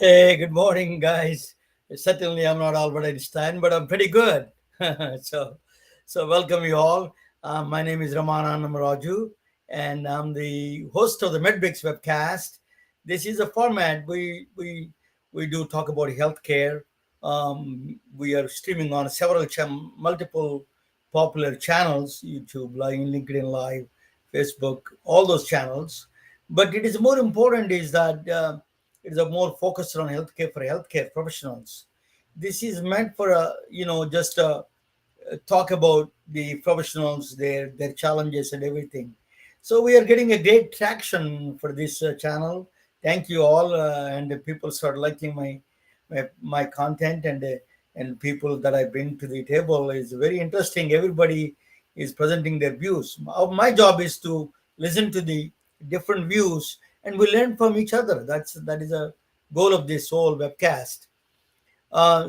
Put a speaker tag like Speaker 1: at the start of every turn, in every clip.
Speaker 1: Hey, good morning, guys. Certainly, I'm not Albert Einstein, but I'm pretty good. so, so welcome you all. My name is Ramana Namaraju, and I'm the host of the MedBix webcast. This is a format we do talk about healthcare. We are streaming on several multiple popular channels: YouTube, LinkedIn Live, Facebook, all those channels. But it is more important is that. It is a more focused on healthcare for healthcare professionals. This is meant for just talk about the professionals, their challenges and everything. So we are getting a great traction for this channel. Thank you all, and the people start liking my content, and people that I bring to the table is very interesting. Everybody is presenting their views. My job is to listen to the different views, and we learn from each other. That is a goal of this whole webcast.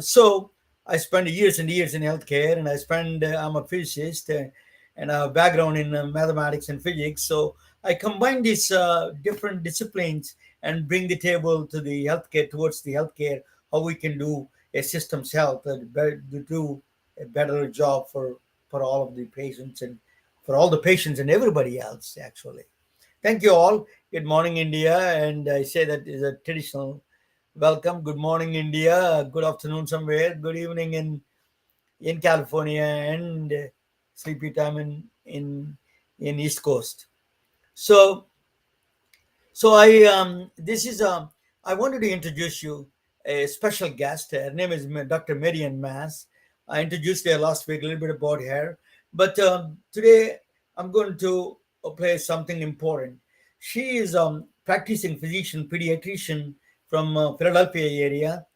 Speaker 1: So I spent years and years in healthcare, and I'm a physicist, and I have a background in mathematics and physics. So I combine these different disciplines and bring the table to the healthcare, towards the healthcare, how we can do a system's health, to do a better job for all of the patients, and for all the patients and everybody else, actually. Thank you all. Good morning, India. And I say that is a traditional welcome. Good morning, India. Good afternoon somewhere. Good evening in California, and sleepy time in East Coast. So this is I wanted to introduce you a special guest. Her name is Dr. Marian Mass. I introduced her last week a little bit about her, but today I'm going to play something important. She is practicing physician pediatrician from Philadelphia area,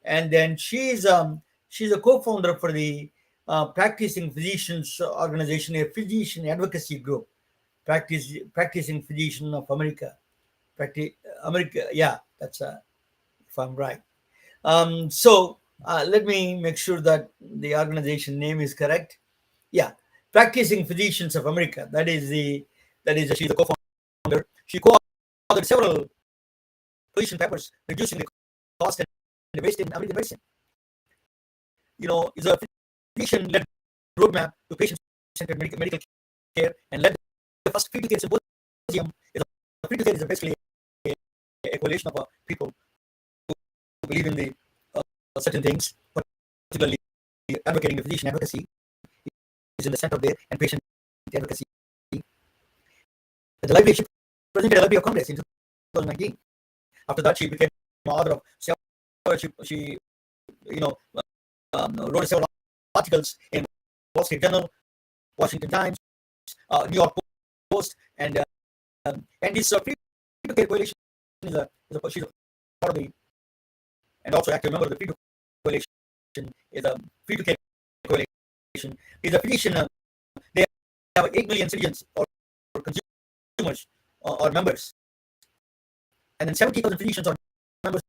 Speaker 1: and then she's a co-founder for the practicing physicians organization, a physician advocacy group, practicing physician of America. Practice America. Yeah, that's if I'm right. Let me make sure that the organization name is correct. Yeah, Practicing Physicians of America. She's the co-founder. She co-authored several position papers reducing the cost and the waste in American medicine. Is a physician-led roadmap to patient-centered medical care, and led the first free to care symposium. Free to care is basically a coalition of people who believe in the certain things, particularly advocating the physician advocacy is in the center of there, and patient advocacy. The library, she presented at the Library of Congress in 2019. After that, she became author of several. She wrote several articles in Wall Street Journal, Washington Times, New York Post, and this free to care coalition she's a part of the, and also active member of the free to coalition. Is a free to care coalition. Is a physician. They have 8 million citizens or consumers or members, and then 70,000 physicians are members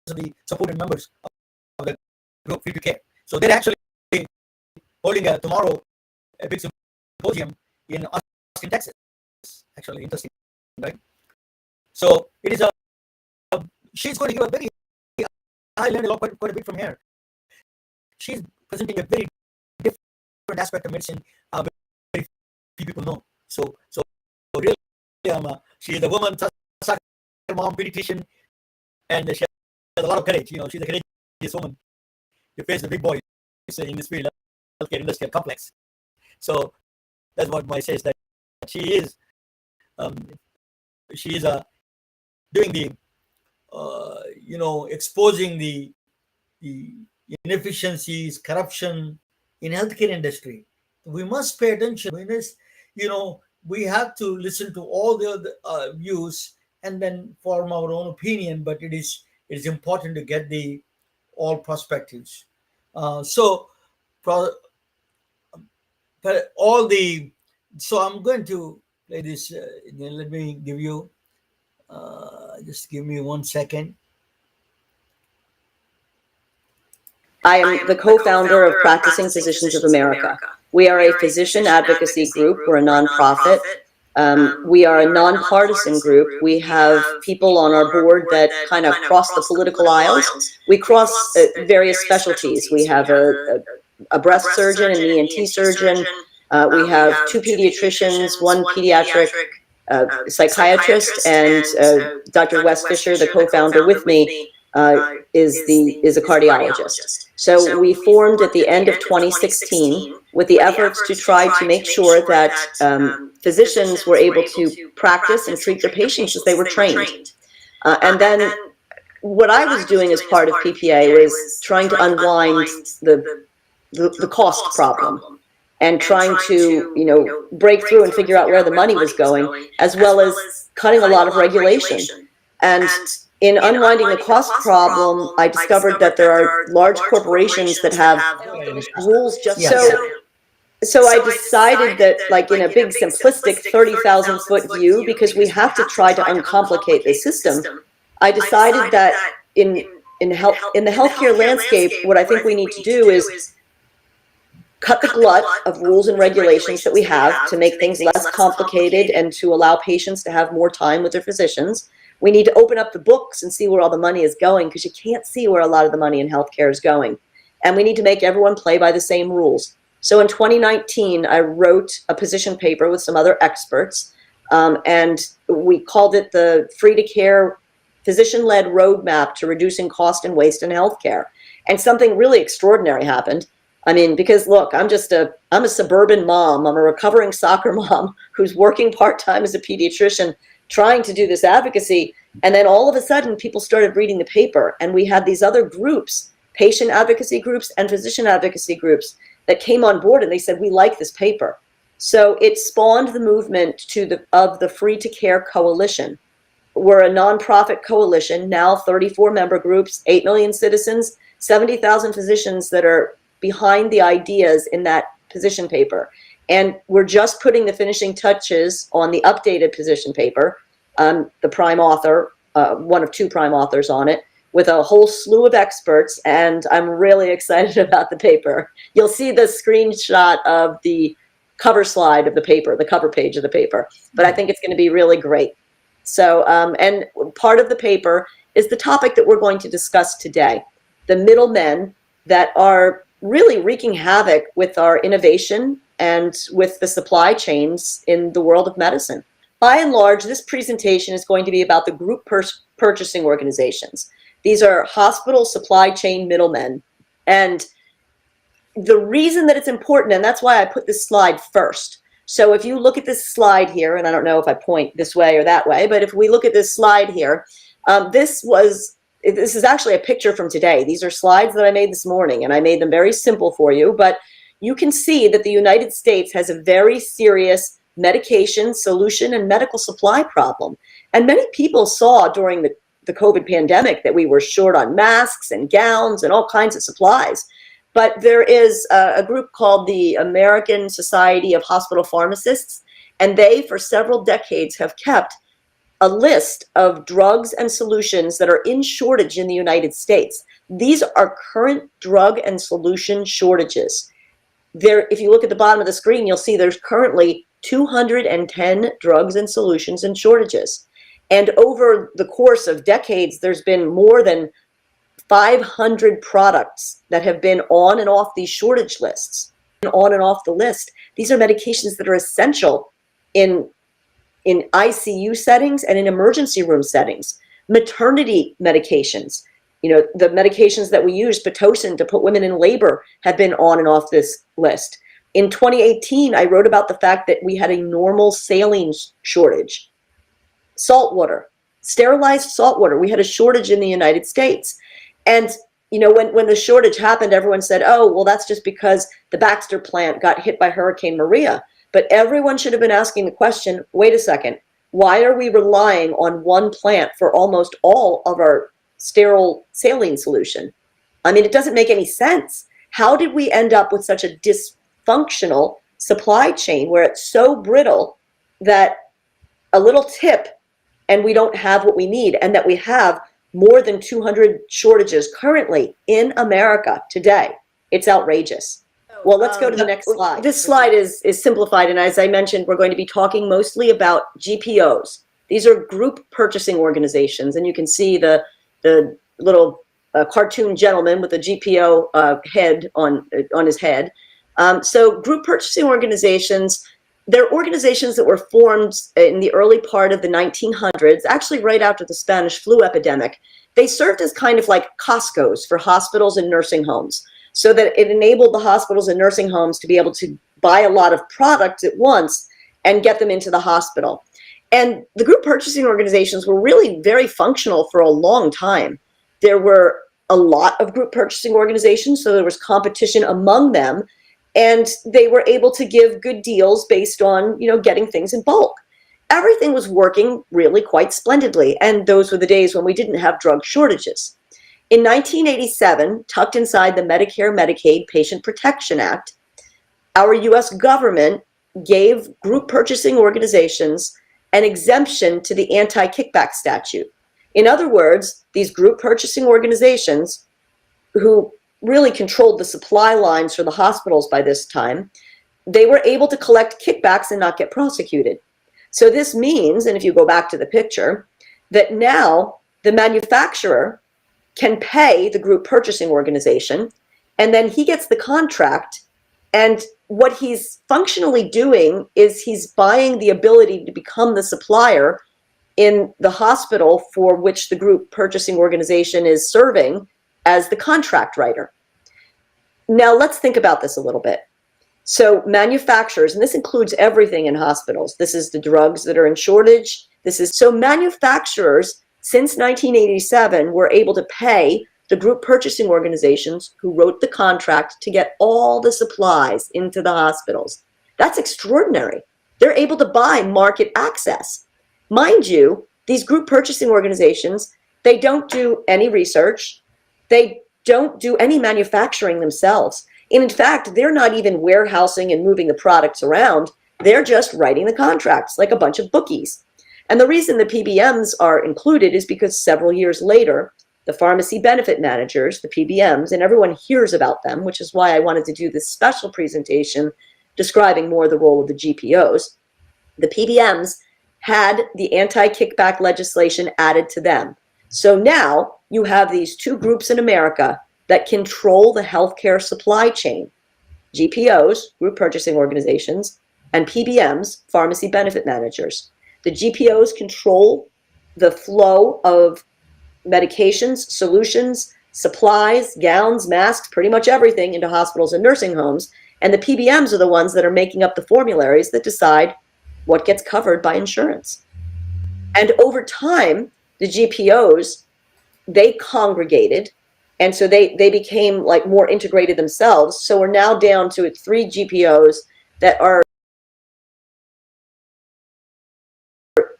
Speaker 1: of the supported members of the group free to care. So they're actually holding tomorrow a big symposium in Austin, Texas. Actually, interesting, right? So it is she's going to give a very. I learned quite a bit from her. She's presenting a very different aspect of medicine. Very few people know. So really, she is a woman, soccer mom, pediatrician, and she has a lot of courage. She's a courageous woman to face the big boys in this field, healthcare industrial complex. So that's what my says, that she is um, doing the exposing the inefficiencies, corruption in healthcare industry. We must pay attention. We have to listen to all the other views and then form our own opinion. But it is important to get the all perspectives. So, pro, but all the so I'm going to play this. Let me give you. Just give me 1 second.
Speaker 2: I am the co-founder of Practicing Physicians of America. We are a physician advocacy group. We're a nonprofit. We are a nonpartisan group. We have people on our board that kind of cross the political aisles. We cross various specialties. We have a breast surgeon, an ENT surgeon. We have 2 pediatricians, 1 pediatric psychiatrist, and Dr. Wes Fisher, the co-founder with me, is a cardiologist. So we formed at the end of 2016 with the efforts to try to make sure that physicians were able to practice and treat their patients as they were trained. And then what I was doing as part of PPA was trying to unwind the cost problem and trying to break through and figure out where the money was going, as well as cutting a lot of regulation. And in unwinding the cost problem, I discovered that there are large corporations that have rules just so I decided that, like, in a big simplistic 30,000 foot view, because we have to try to uncomplicate the system, I decided that in the healthcare landscape, what I think we need to do is cut the glut of rules and regulations that we have to make things less complicated and to allow patients to have more time with their physicians. We need to open up the books and see where all the money is going, because you can't see where a lot of the money in healthcare is going. And we need to make everyone play by the same rules. So in 2019, I wrote a position paper with some other experts, and we called it the Free to Care Physician-Led Roadmap to Reducing Cost and Waste in Healthcare. And something really extraordinary happened. I mean, because look, I'm a suburban mom. I'm a recovering soccer mom who's working part-time as a pediatrician, trying to do this advocacy. And then all of a sudden, people started reading the paper, and we had these other groups, patient advocacy groups and physician advocacy groups, that came on board, and they said, we like this paper. So it spawned the movement of the Free to Care Coalition. We're a nonprofit coalition, now 34 member groups, 8 million citizens, 70,000 physicians that are behind the ideas in that position paper. And we're just putting the finishing touches on the updated position paper. The prime author, one of 2 prime authors on it, with a whole slew of experts, and I'm really excited about the paper. You'll see the screenshot of the cover slide of the paper, the cover page of the paper, but I think it's going to be really great. So, and part of the paper is the topic that we're going to discuss today, the middlemen that are really wreaking havoc with our innovation and with the supply chains in the world of medicine. By and large, this presentation is going to be about the group purchasing organizations. These are hospital supply chain middlemen. And the reason that it's important, and that's why I put this slide first. So if you look at this slide here, and I don't know if I point this way or that way, but if we look at this slide here, this is actually a picture from today. These are slides that I made this morning, and I made them very simple for you, but you can see that the United States has a very serious medication, solution, and medical supply problem. And many people saw during the COVID pandemic that we were short on masks and gowns and all kinds of supplies. But there is a group called the American Society of Hospital Pharmacists, and they, for several decades, have kept a list of drugs and solutions that are in shortage in the United States. These are current drug and solution shortages. If you look at the bottom of the screen, you'll see there's currently 210 drugs and solutions in shortages. And over the course of decades, there's been more than 500 products that have been on and off these shortage lists, on and off the list. These are medications that are essential in ICU settings and in emergency room settings. Maternity medications, the medications that we use, Pitocin, to put women in labor, have been on and off this list. In 2018, I wrote about the fact that we had a normal saline shortage. Salt water, sterilized salt water. We had a shortage in the United States. And when the shortage happened, everyone said, oh, well, that's just because the Baxter plant got hit by Hurricane Maria. But everyone should have been asking the question, wait a second, why are we relying on one plant for almost all of our sterile saline solution? I mean, it doesn't make any sense. How did we end up with such a dysfunctional supply chain where it's so brittle that a little tip and we don't have what we need, and that we have more than 200 shortages currently in America today? It's outrageous. Well, let's go to the next slide. This slide is simplified, and as I mentioned, we're going to be talking mostly about GPOs. These are group purchasing organizations, and you can see the little cartoon gentleman with a GPO head on his head. So group purchasing organizations, they're organizations that were formed in the early part of the 1900s, actually right after the Spanish flu epidemic. They served as kind of like Costco's for hospitals and nursing homes, so that it enabled the hospitals and nursing homes to be able to buy a lot of products at once and get them into the hospital. And the group purchasing organizations were really very functional for a long time. There were a lot of group purchasing organizations, so there was competition among them, and they were able to give good deals based on, getting things in bulk. Everything was working really quite splendidly, and those were the days when we didn't have drug shortages. In 1987, tucked inside the Medicare-Medicaid Patient Protection Act, our U.S. government gave group purchasing organizations an exemption to the anti-kickback statute. In other words, these group purchasing organizations, who really controlled the supply lines for the hospitals by this time, they were able to collect kickbacks and not get prosecuted. So this means, and if you go back to the picture, that now the manufacturer can pay the group purchasing organization, and then he gets the contract, and what he's functionally doing is he's buying the ability to become the supplier in the hospital for which the group purchasing organization is serving as the contract writer. Now let's think about this a little bit. So manufacturers, and this includes everything in hospitals, this is the drugs that are in shortage, so manufacturers since 1987 were able to pay the group purchasing organizations who wrote the contract to get all the supplies into the hospitals. That's extraordinary. They're able to buy market access. Mind you, these group purchasing organizations, they don't do any research. They don't do any manufacturing themselves. And in fact, they're not even warehousing and moving the products around. They're just writing the contracts like a bunch of bookies. And the reason the PBMs are included is because several years later, the pharmacy benefit managers, the PBMs, and everyone hears about them, which is why I wanted to do this special presentation describing more the role of the GPOs. The PBMs had the anti-kickback legislation added to them. So now you have these two groups in America that control the healthcare supply chain: GPOs, group purchasing organizations, and PBMs, pharmacy benefit managers. The GPOs control the flow of medications, solutions, supplies, gowns, masks, pretty much everything into hospitals and nursing homes. And the PBMs are the ones that are making up the formularies that decide what gets covered by insurance. And over time, the GPOs, they congregated, and so they became like more integrated themselves. So we're now down to 3 GPOs that are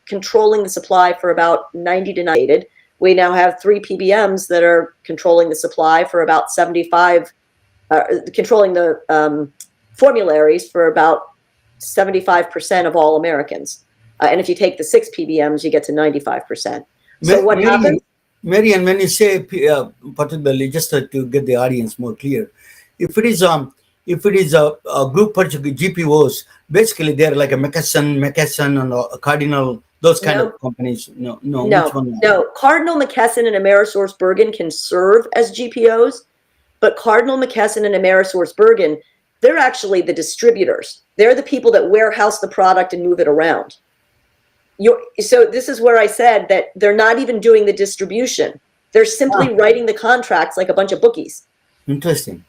Speaker 2: controlling the supply for about 90 to 98. We now have 3 PBMs that are controlling the supply for about 75, controlling the formularies for about 75% of all Americans. And if you take the 6 PBMs, you get to 95%. So what happens?
Speaker 1: Marian, when you say particularly, just to get the audience more clear, if it is a group purchase GPOs, basically they're like a McKesson and a Cardinal, those kind of companies. No. Which one?
Speaker 2: No. Cardinal, McKesson, and AmerisourceBergen can serve as GPOs, but Cardinal, McKesson, and AmerisourceBergen, they're actually the distributors. They're the people that warehouse the product and move it around. So this is where I said that they're not even doing the distribution. They're simply writing the contracts like a bunch of bookies.
Speaker 1: Interesting.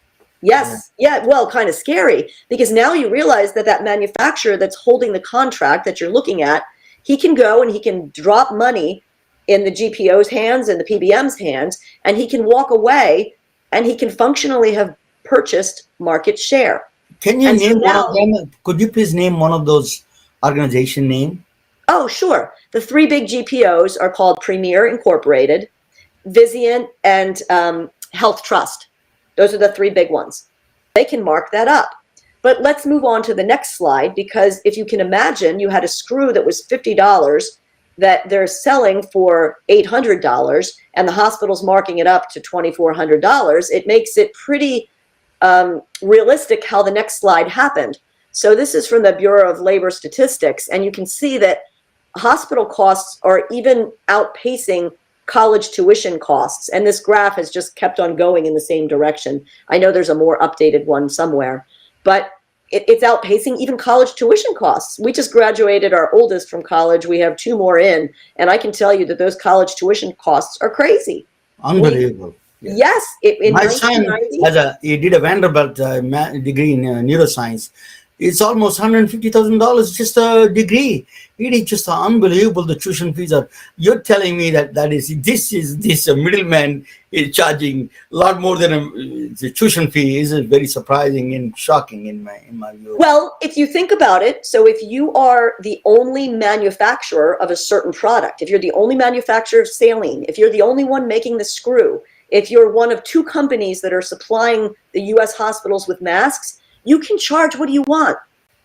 Speaker 2: Yes. Yeah. Well, kind of scary because now you realize that that manufacturer that's holding the contract that you're looking at, he can go and he can drop money in the GPO's hands and the PBM's hands, and he can walk away and he can functionally have purchased market share.
Speaker 1: Can you
Speaker 2: And so
Speaker 1: name one of
Speaker 2: now,
Speaker 1: them? Could you please name one of those organization name?
Speaker 2: oh, sure. The three big GPOs are called Premier Incorporated, Vizient, and Health Trust. Those are the three big ones. They can mark that up. But let's move on to the next slide, because if you can imagine, you had a screw that was $50 that they're selling for $800 and the hospital's marking it up to $2,400. It makes it pretty realistic how the next slide happened. So this is from the Bureau of Labor Statistics, and you can see that hospital costs are even outpacing college tuition costs. And this graph has just kept on going in the same direction. I know there's a more updated one somewhere, but it's outpacing even college tuition costs. We just graduated our oldest from college. We have two more in, and I can tell you that those college tuition costs are crazy.
Speaker 1: Unbelievable. Yeah.
Speaker 2: Yes, in
Speaker 1: My son
Speaker 2: 1990,
Speaker 1: he did a Vanderbilt degree in neuroscience. It's almost $150,000 just a degree. It is just unbelievable. The tuition fees are. You're telling me that this middleman is charging a lot more than the tuition fee. Is very surprising and shocking in my view.
Speaker 2: well, if you think about it, so if you are the only manufacturer of a certain product, if you're the only manufacturer of saline, if you're the only one making the screw, if you're one of two companies that are supplying the US hospitals with masks, you can charge what you want.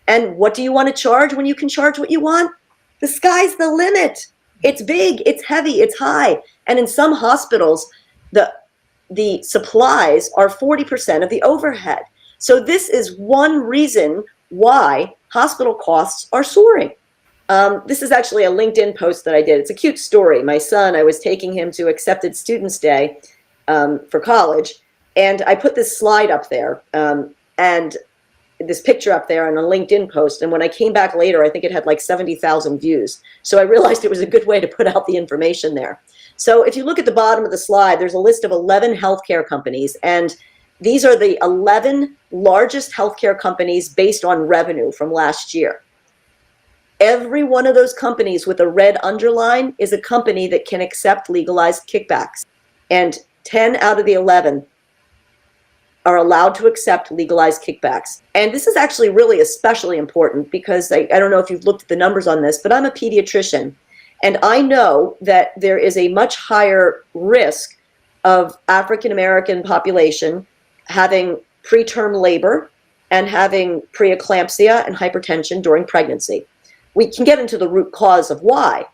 Speaker 2: And what do you want to charge when you can charge what you want? The sky's the limit. It's big, it's heavy, it's high. And in some hospitals, the supplies are 40% of the overhead. So this is one reason why hospital costs are soaring. This is actually a LinkedIn post that I did. It's a cute story. My son, I was taking him to Accepted Students Day for college, and I put this slide up there. And this picture up there on a LinkedIn post. And when I came back later, I think it had like 70,000 views. So I realized it was a good way to put out the information there. So if you look at the bottom of the slide, there's a list of 11 healthcare companies. And these are the 11 largest healthcare companies based on revenue from last year. Every one of those companies with a red underline is a company that can accept legalized kickbacks. And 10 out of the 11 are allowed to accept legalized kickbacks. And this is actually really especially important because I don't know if you've looked at the numbers on this, but I'm a pediatrician. And I know that there is a much higher risk of African-American population having preterm labor and having preeclampsia and hypertension during pregnancy. We can get into the root cause of why.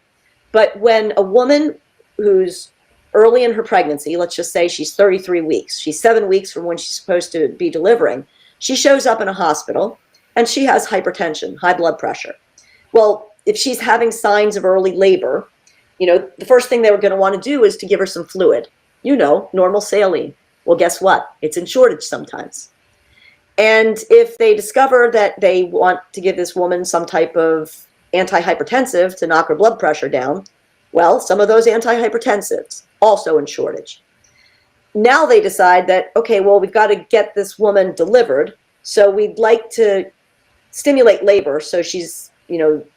Speaker 2: But when a woman who's early in her pregnancy, let's just say she's 33 weeks, she's 7 weeks from when she's supposed to be delivering, she shows up in a hospital and she has hypertension, high blood pressure. Well, if she's having signs of early labor, the first thing they were going to want to do is to give her some fluid, normal saline. Well, guess what? It's in shortage sometimes. And if they discover that they want to give this woman some type of antihypertensive to knock her blood pressure down, well, some of those antihypertensives also in shortage. Now they decide that, okay, well, we've got to get this woman delivered, so we'd like to stimulate labor so she's,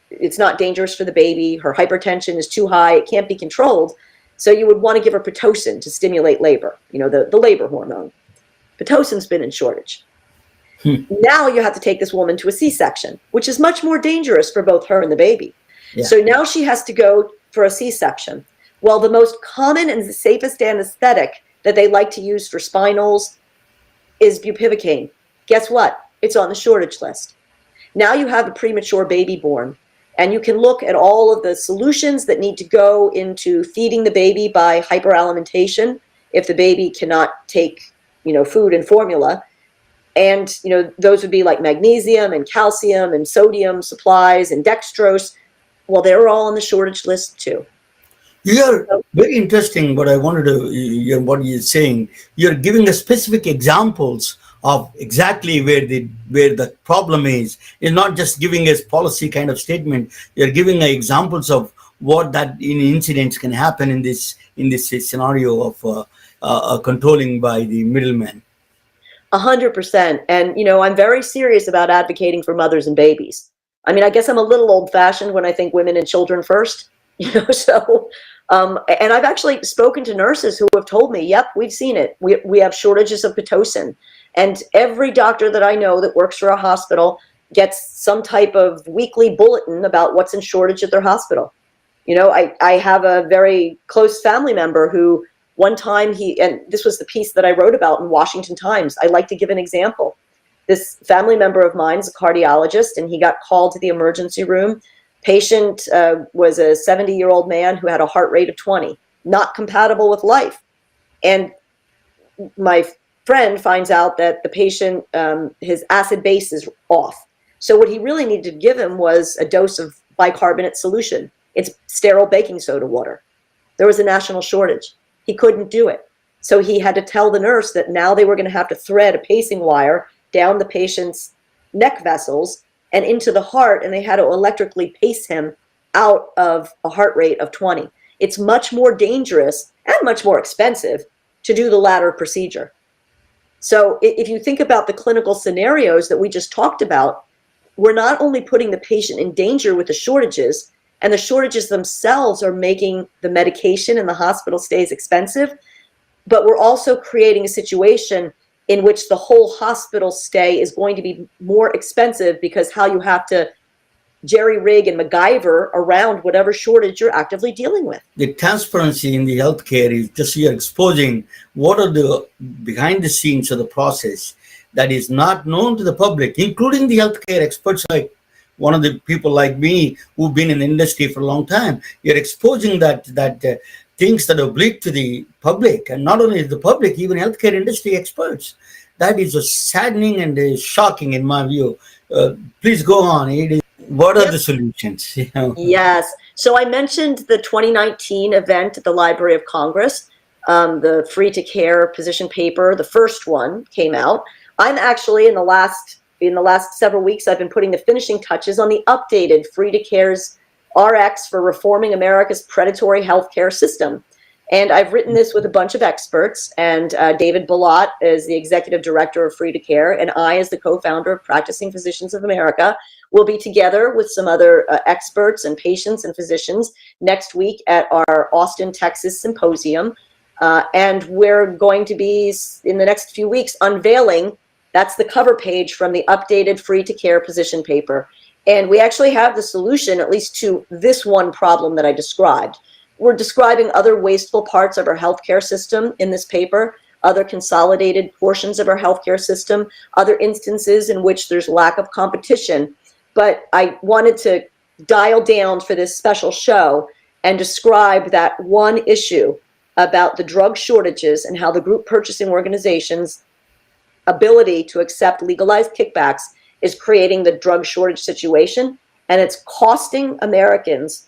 Speaker 2: it's not dangerous for the baby, her hypertension is too high, it can't be controlled, so you would want to give her Pitocin to stimulate labor, the labor hormone. Pitocin's been in shortage. Now you have to take this woman to a C-section, which is much more dangerous for both her and the baby. Yeah. So now she has to go for a C-section. Well, the most common and the safest anesthetic that they like to use for spinals is bupivacaine. Guess what? It's on the shortage list. Now you have a premature baby born, and you can look at all of the solutions that need to go into feeding the baby by hyperalimentation if the baby cannot take, food and formula. And, those would be like magnesium and calcium and sodium supplies and dextrose. Well, they're all on the shortage list too.
Speaker 1: You're very interesting. What I wanted to, what you're saying, you're giving us specific examples of exactly where the problem is. You're not just giving us policy kind of statement. You're giving examples of what that incidents can happen in this scenario of controlling by the middleman.
Speaker 2: 100%. And, I'm very serious about advocating for mothers and babies. I mean, I guess I'm a little old fashioned when I think women and children first, so, and I've actually spoken to nurses who have told me, yep, we've seen it. We have shortages of Pitocin. And every doctor that I know that works for a hospital gets some type of weekly bulletin about what's in shortage at their hospital. I have a very close family member who one time and this was the piece that I wrote about in Washington Times. I like to give an example. This family member of mine is a cardiologist, and he got called to the emergency room. Patient was a 70-year-old man who had a heart rate of 20, not compatible with life. And my friend finds out that the patient, his acid base is off. So what he really needed to give him was a dose of bicarbonate solution. It's sterile baking soda water. There was a national shortage. He couldn't do it. So he had to tell the nurse that now they were going to have to thread a pacing wire down the patient's neck vessels and into the heart, and they had to electrically pace him out of a heart rate of 20. It's much more dangerous and much more expensive to do the latter procedure. So if you think about the clinical scenarios that we just talked about, we're not only putting the patient in danger with the shortages, and the shortages themselves are making the medication in the hospital stays expensive, but we're also creating a situation in which the whole hospital stay is going to be more expensive because how you have to jerry-rig and MacGyver around whatever shortage you're actively dealing with.
Speaker 1: The transparency in the healthcare is just you're exposing what are the behind the scenes of the process that is not known to the public, including the healthcare experts like one of the people like me who've been in the industry for a long time. You're exposing that things that are bleak to the public, and not only the public, even healthcare industry experts. That is saddening and shocking in my view. Please go on. What are the solutions?
Speaker 2: Yes. So I mentioned the 2019 event at the Library of Congress, the Free to Care position paper. The first one came out. I'm actually in the last several weeks, I've been putting the finishing touches on the updated Free to Care's RX for reforming America's predatory healthcare system. And I've written this with a bunch of experts, and David Balot is the executive director of Free to Care, and I, as the co-founder of Practicing Physicians of America, will be together with some other experts and patients and physicians next week at our Austin, Texas symposium. And we're going to be, in the next few weeks, unveiling, that's the cover page from the updated Free to Care position paper. And we actually have the solution, at least to this one problem that I described. We're describing other wasteful parts of our healthcare system in this paper, other consolidated portions of our healthcare system, other instances in which there's lack of competition. But I wanted to dial down for this special show and describe that one issue about the drug shortages and how the group purchasing organizations' ability to accept legalized kickbacks is creating the drug shortage situation, and it's costing Americans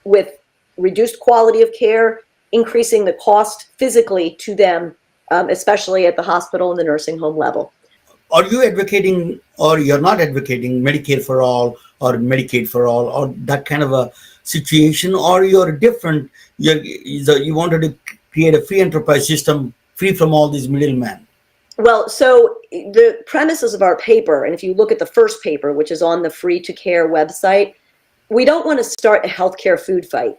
Speaker 2: with reduced quality of care, increasing the cost physically to them, especially at the hospital and the nursing home level.
Speaker 1: Are you advocating, or you're not advocating Medicare for all or Medicaid for all, or that kind of a situation, or you're different? You wanted to create a free enterprise system free from all these middlemen.
Speaker 2: Well, so the premises of our paper, and if you look at the first paper, which is on the Free to Care website, we don't want to start a healthcare food fight.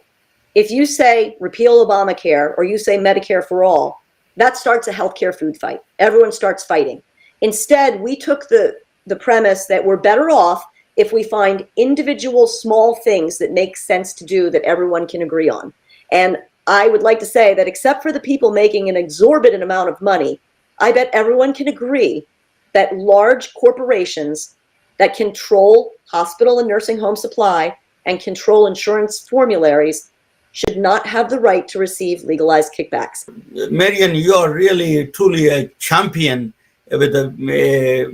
Speaker 2: If you say repeal Obamacare or you say Medicare for all, that starts a healthcare food fight. Everyone starts fighting. Instead, we took the premise that we're better off if we find individual small things that make sense to do that everyone can agree on. And I would like to say that except for the people making an exorbitant amount of money, I bet everyone can agree that large corporations that control hospital and nursing home supply and control insurance formularies should not have the right to receive legalized kickbacks.
Speaker 1: Marian, you are really, truly a champion with a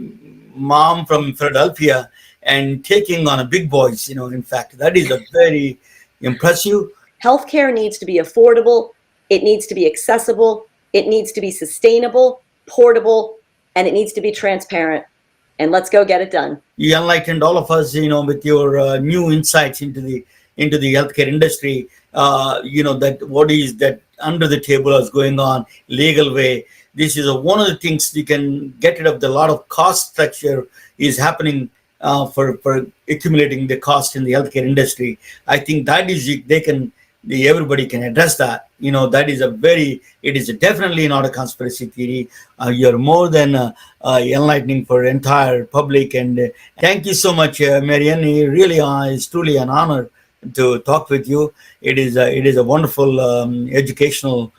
Speaker 1: mom from Philadelphia and taking on a big boys, in fact, that is a very impressive.
Speaker 2: Healthcare needs to be affordable. It needs to be accessible. It needs to be sustainable, portable, and it needs to be transparent. And let's go get it done.
Speaker 1: You enlightened all of us, with your new insights into the healthcare industry. That what is that under the table is going on legal way. this is one of the things you can get rid of. The lot of cost structure is happening for accumulating the cost in the healthcare industry. I think that is they can everybody can address that. That is a very it is definitely not a conspiracy theory. You're more than enlightening for entire public. And thank you so much, Marianne. It really is truly an honor to talk with you. It is a wonderful educational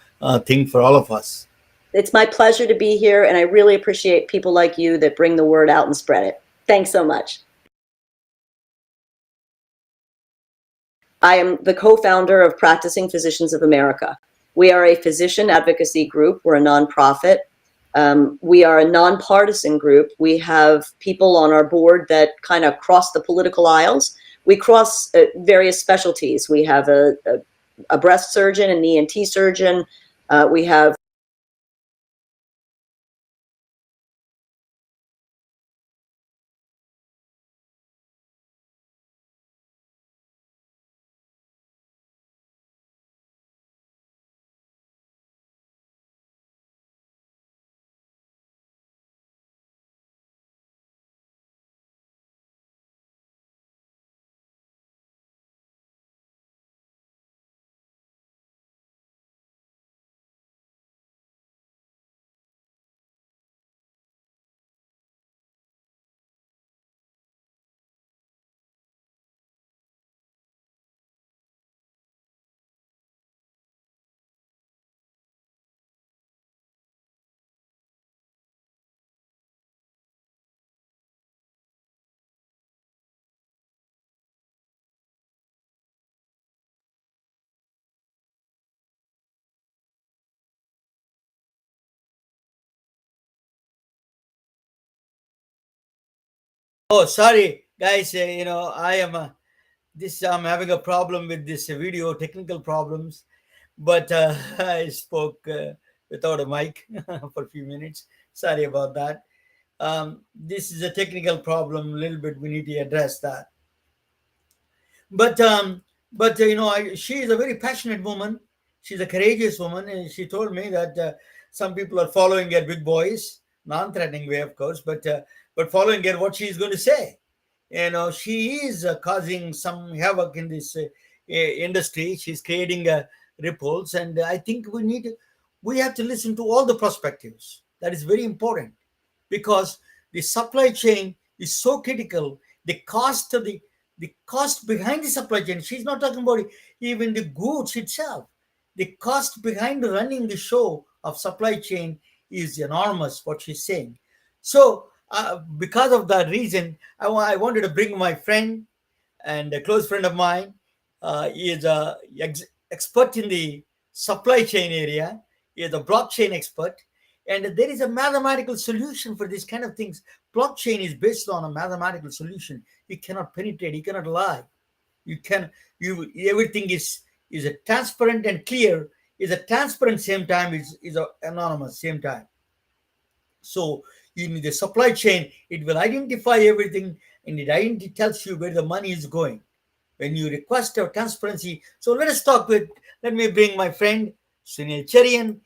Speaker 1: thing for all of us.
Speaker 2: It's my pleasure to be here, and I really appreciate people like you that bring the word out and spread it. Thanks so much. I am the co-founder of Practicing Physicians of America. We are a physician advocacy group. We're a nonprofit. We are a nonpartisan group. We have people on our board that kind of cross the political aisles. We cross various specialties. We have a breast surgeon, an ENT surgeon. We have
Speaker 1: Oh, sorry, guys. I'm having a problem with this video, technical problems. But I spoke without a mic for a few minutes. Sorry about that. This is a technical problem. A little bit, we need to address that. But she is a very passionate woman. She's a courageous woman, and she told me that some people are following her big voice, non-threatening way, of course, but following her what she's going to say. She is causing some havoc in this industry. She's creating ripples, and I think we have to listen to all the perspectives. That is very important because the supply chain is so critical. The cost behind the supply chain. She's not talking about even the goods itself. The cost behind running the show of supply chain is enormous. What she's saying. So, because of that reason, I wanted to bring my friend and a close friend of mine. He is a expert in the supply chain area. He is a blockchain expert, and there is a mathematical solution for these kind of things. Blockchain is based on a mathematical solution. You cannot penetrate. You cannot lie. You can you everything is a transparent and clear. Is a transparent same time is a anonymous same time. So in the supply chain, it will identify everything and it tells you where the money is going when you request a transparency. So let me bring my friend Sunil Cherian.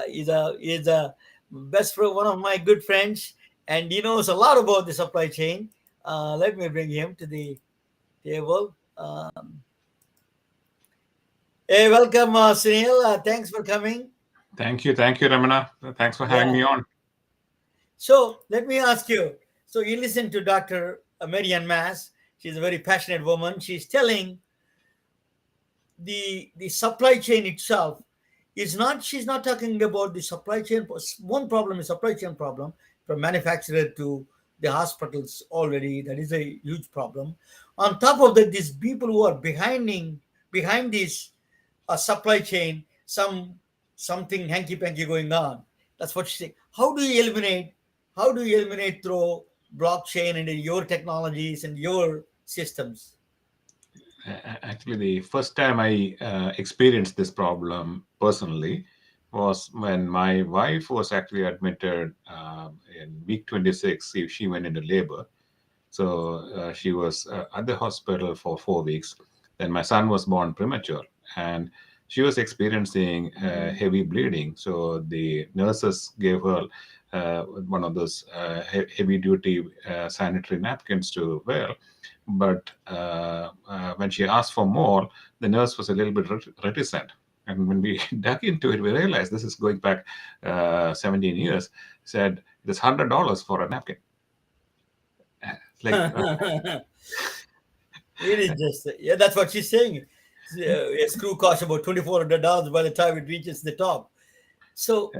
Speaker 1: Is a best friend, one of my good friends, and he knows a lot about the supply chain. Let me bring him to the table. Hey, welcome, Sunil. Thanks for coming.
Speaker 3: Thank you, Ramana. Thanks for having
Speaker 1: Yeah.
Speaker 3: me on.
Speaker 1: So let me ask you. So you listen to Dr. Marian Mass. She's a very passionate woman. She's telling the supply chain itself is not. She's not talking about the supply chain. One problem is supply chain problem from manufacturer to the hospitals already. That is a huge problem. On top of that, these people who are behind this supply chain, something hanky panky going on. That's what she said. How do you eliminate through blockchain and your technologies and your systems?
Speaker 3: Actually, the first time I experienced this problem personally was when my wife was actually admitted in week 26. She went into labor. So she was at the hospital for 4 weeks. Then my son was born premature. And She was experiencing heavy bleeding, so the nurses gave her one of those heavy duty sanitary napkins to wear. But when she asked for more, the nurse was a little bit reticent. And when we dug into it, we realized this is going back 17 years. Said it is $100 for a napkin. Like,
Speaker 1: It is just, yeah, that's what she's saying. A screw costs about $2,400 by the time it reaches the top. So,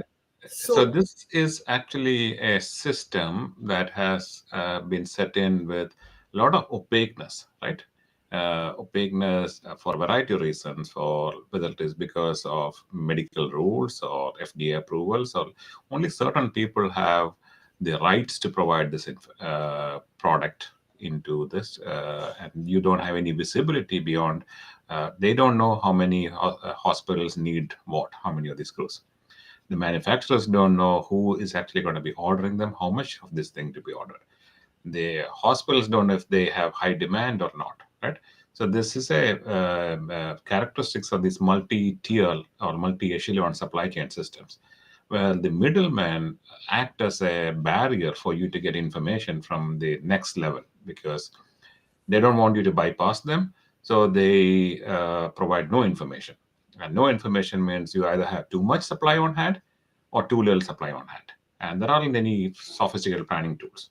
Speaker 3: so
Speaker 1: so
Speaker 3: this is actually a system that has been set in with a lot of opaqueness, right? Opaqueness for a variety of reasons, for whether it is because of medical rules or FDA approvals, or only certain people have the rights to provide this product into this, and you don't have any visibility beyond. They don't know how many hospitals need what, how many of these screws. The manufacturers don't know who is actually going to be ordering them, how much of this thing to be ordered. The hospitals don't know if they have high demand or not, right? So this is a characteristics of these multi-tier or multi-echelon supply chain systems, where the middlemen act as a barrier for you to get information from the next level, because they don't want you to bypass them. So they provide no information. And no information means you either have too much supply on hand or too little supply on hand. And there aren't any sophisticated planning tools,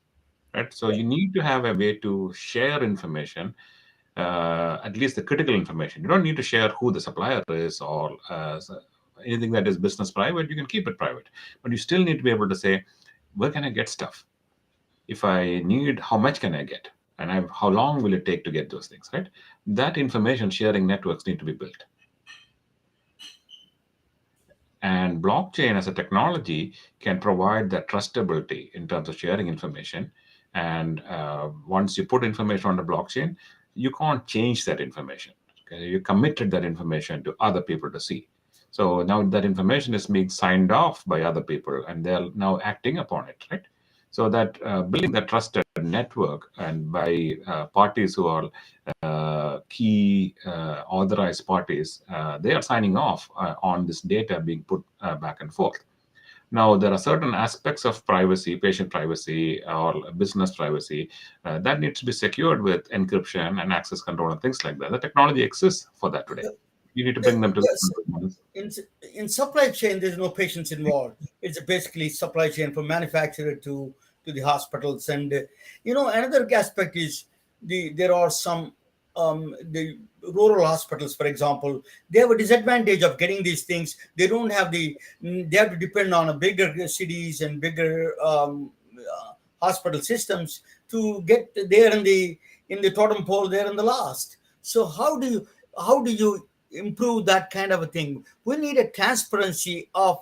Speaker 3: right? So you need to have a way to share information, at least the critical information. You don't need to share who the supplier is or anything that is business private. You can keep it private, but you still need to be able to say, where can I get stuff? If I need, how much can I get? And how long will it take to get those things, right? That information sharing networks need to be built. And blockchain as a technology can provide that trustability in terms of sharing information. And once you put information on the blockchain, you can't change that information. Okay? You committed that information to other people to see. So now that information is being signed off by other people, and they're now acting upon it, right? So that building that trusted network, and by parties who are key authorized parties, they are signing off on this data being put back and forth. Now, there are certain aspects of privacy, patient privacy or business privacy, that needs to be secured with encryption and access control and things like that. The technology exists for that today. You need to bring them to
Speaker 1: yes,
Speaker 3: the
Speaker 1: in supply chain, there's no patients involved. It's basically supply chain from manufacturer to the hospitals. And another aspect is there are some the rural hospitals, for example, they have a disadvantage of getting these things. They don't have they have to depend on a bigger cities and bigger hospital systems to get there in the totem pole there in the last. So how do you improve that kind of a thing? We need a transparency of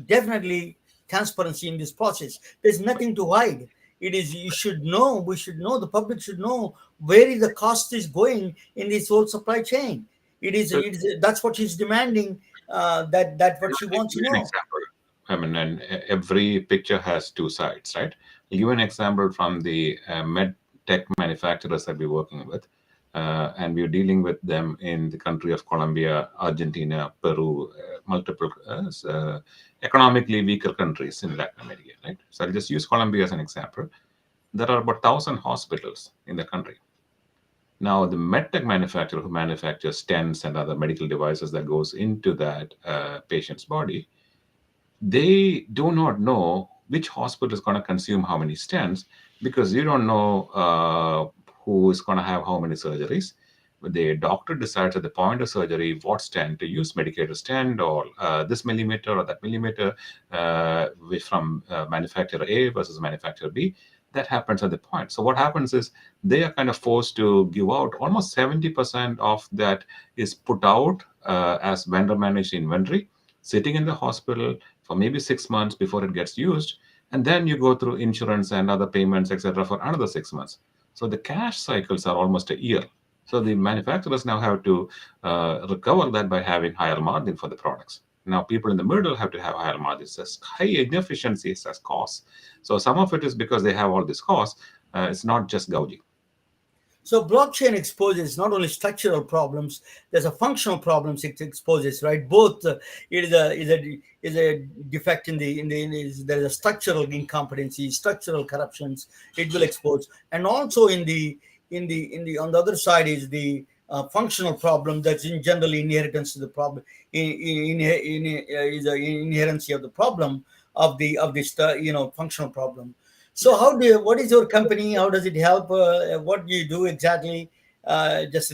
Speaker 1: definitely transparency in this process. There's nothing to hide. It is, you should know, we should know, the public should know where is the cost is going in this whole supply chain. It is that's what she's demanding. That what she wants to
Speaker 3: Give an
Speaker 1: know.
Speaker 3: example. I mean, and every picture has two sides, right? I'll give an example from the med tech manufacturers that we're working with. And we're dealing with them in the country of Colombia, Argentina, Peru, multiple economically weaker countries in Latin America, right? So I'll just use Colombia as an example. There are about 1,000 hospitals in the country. Now, the medtech manufacturer who manufactures stents and other medical devices that goes into that patient's body, they do not know which hospital is going to consume how many stents, because you don't know who is going to have how many surgeries. The doctor decides at the point of surgery what stent to use, medicated stent or this millimeter or that millimeter, which from manufacturer A versus manufacturer B. That happens at the point. So what happens is they are kind of forced to give out almost 70% of that is put out as vendor managed inventory, sitting in the hospital for maybe 6 months before it gets used. And then you go through insurance and other payments, etc., for another 6 months. So the cash cycles are almost a year. So the manufacturers now have to recover that by having higher margin for the products. Now people in the middle have to have higher margins, as high inefficiencies as costs. So some of it is because they have all this cost. It's not just gouging.
Speaker 1: So blockchain exposes not only structural problems, there's a functional problems it exposes, right? Both it is a defect there's a structural incompetency, structural corruptions it will expose, and also in the on the other side is the functional problem that's in general inheritance to the problem is the inherency of the problem of this functional problem. So what is your company? How does it help? What do you do exactly? Just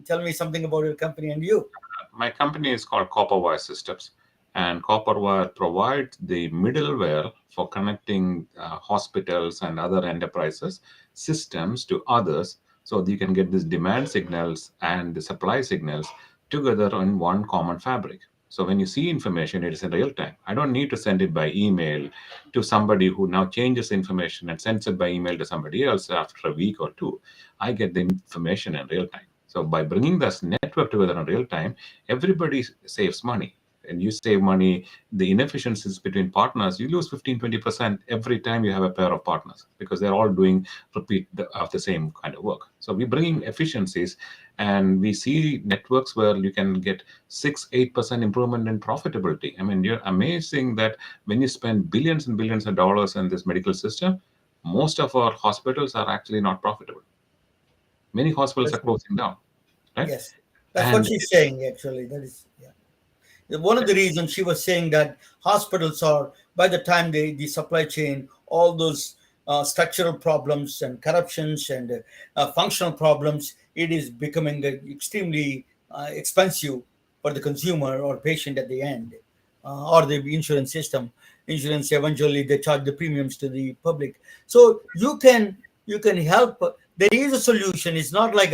Speaker 1: tell me something about your company and you.
Speaker 3: My company is called Copperwire Systems, and Copperwire provides the middleware for connecting hospitals and other enterprises systems to others, so that you can get these demand signals and the supply signals together in one common fabric. So when you see information, it is in real time. I don't need to send it by email to somebody who now changes the information and sends it by email to somebody else after a week or two. I get the information in real time. So by bringing this network together in real time, everybody saves money. And you save money, the inefficiencies between partners, you lose 15-20% every time you have a pair of partners, because they're all doing repeat of the same kind of work. So we're bringing efficiencies, and we see networks where you can get 6-8% improvement in profitability. I mean, you're amazing that when you spend billions and billions of dollars in this medical system, most of our hospitals are actually not profitable. Many hospitals are
Speaker 1: That's,
Speaker 3: closing down, right?
Speaker 1: yes, that's what
Speaker 3: And
Speaker 1: she's saying. Actually, that is, yeah. One of the reasons she was saying that hospitals are, by the time the supply chain, all those structural problems and corruptions and functional problems, it is becoming extremely expensive for the consumer or patient at the end, or the insurance system. Insurance eventually they charge the premiums to the public. So you can help. There is a solution. It's not like